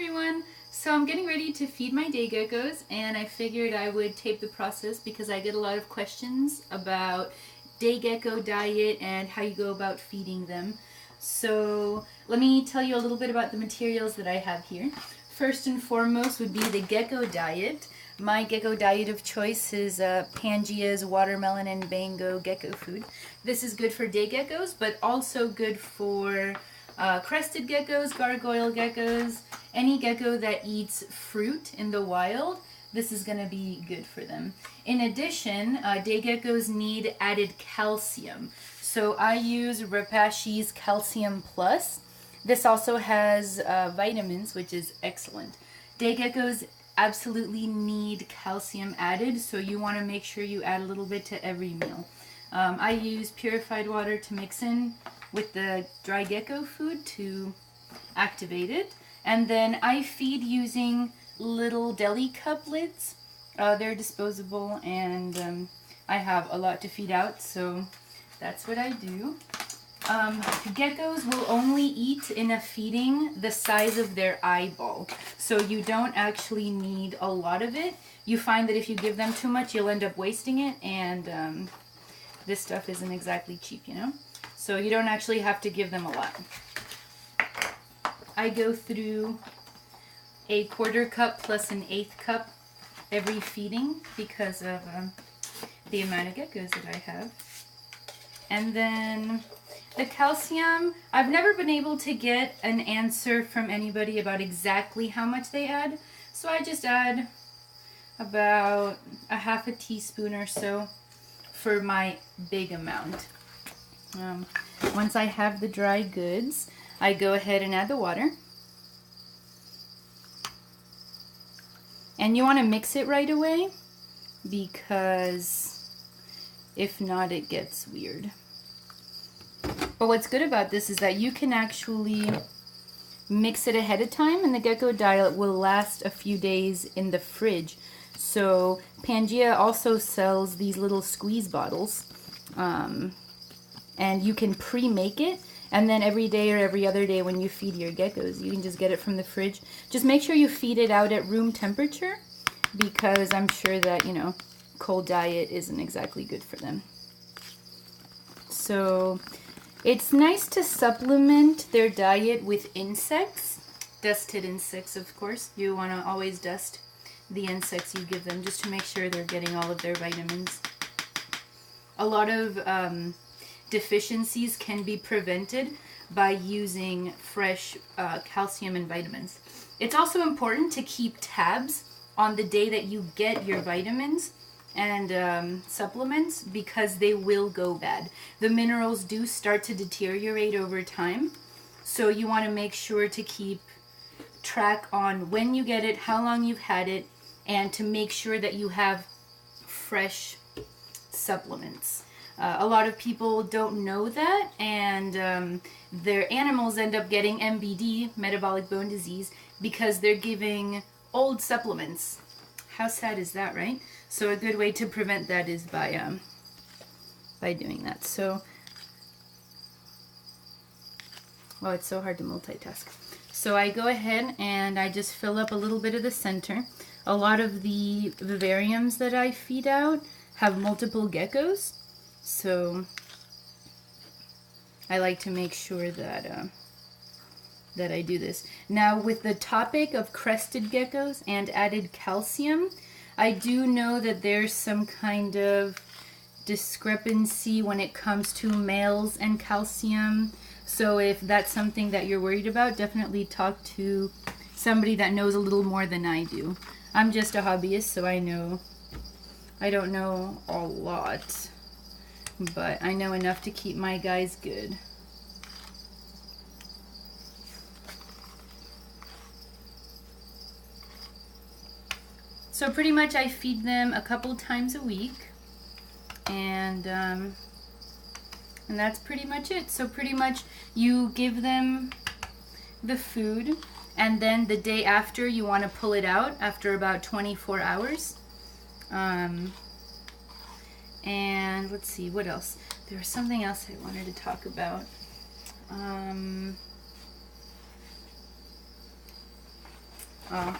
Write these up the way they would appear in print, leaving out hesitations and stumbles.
everyone! So I'm getting ready to feed my day geckos, and I figured I would tape the process because I get a lot of questions about day gecko diet and how you go about feeding them. So let me tell you a little bit about the materials that I have here. First and foremost would be the gecko diet. My gecko diet of choice is Pangea's watermelon and mango gecko food. This is good for day geckos, but also good for crested geckos, gargoyle geckos, any gecko that eats fruit in the wild. This is going to be good for them. In addition, day geckos need added calcium. So I use Repashi's Calcium Plus. This also has vitamins, which is excellent. Day geckos absolutely need calcium added, so you want to make sure you add a little bit to every meal. I use purified water to mix in with the dry gecko food to activate it. And then I feed using little deli cup lids. They're disposable, and I have a lot to feed out, so that's what I do. Geckos will only eat in a feeding the size of their eyeball, so you don't actually need a lot of it. You find that if you give them too much, you'll end up wasting it, and this stuff isn't exactly cheap, you know? So you don't actually have to give them a lot. I go through a 1/4 cup plus an 1/8 cup every feeding because of the amount of geckos that I have. And then the calcium, I've never been able to get an answer from anybody about exactly how much they add. So I just add about a 1/2 teaspoon or so for my big amount. Once I have the dry goods, I go ahead and add the water. And you want to mix it right away because if not, it gets weird. But what's good about this is that you can actually mix it ahead of time, and the gecko diet will last a few days in the fridge. So Pangea also sells these little squeeze bottles, and you can pre-make it, and then every day or every other day when you feed your geckos, you can just get it from the fridge. Just make sure you feed it out at room temperature, because I'm sure that, you know, cold diet isn't exactly good for them. So it's nice to supplement their diet with insects, dusted insects, of course. You want to always dust the insects you give them just to make sure they're getting all of their vitamins. A lot of deficiencies can be prevented by using fresh calcium and vitamins. It's also important to keep tabs on the day that you get your vitamins and supplements, because they will go bad. The minerals do start to deteriorate over time, so you want to make sure to keep track on when you get it, how long you've had it, and to make sure that you have fresh supplements. A lot of people don't know that, and their animals end up getting MBD, metabolic bone disease, because they're giving old supplements. How sad is that, right? So a good way to prevent that is by doing that. So, well, it's so hard to multitask. So I go ahead and I just fill up a little bit of the center. A lot of the vivariums that I feed out have multiple geckos, so I like to make sure that that I do this. Now, with the topic of crested geckos and added calcium, I do know that there's some kind of discrepancy when it comes to males and calcium. So if that's something that you're worried about, definitely talk to somebody that knows a little more than I do. I'm just a hobbyist, so I don't know a lot, but I know enough to keep my guys good. So pretty much I feed them a couple times a week, and that's pretty much it. So pretty much you give them the food, and then the day after you want to pull it out after about 24 hours. And let's see, what else? There was something else I wanted to talk about. Oh,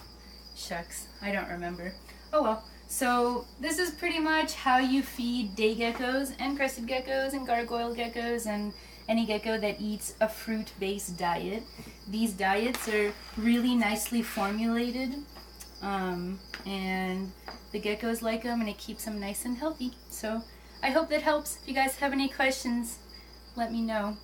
shucks, I don't remember. Oh well. So this is pretty much how you feed day geckos and crested geckos and gargoyle geckos and any gecko that eats a fruit-based diet. These diets are really nicely formulated, and the geckos like them, and it keeps them nice and healthy. So I hope that helps. If you guys have any questions, let me know.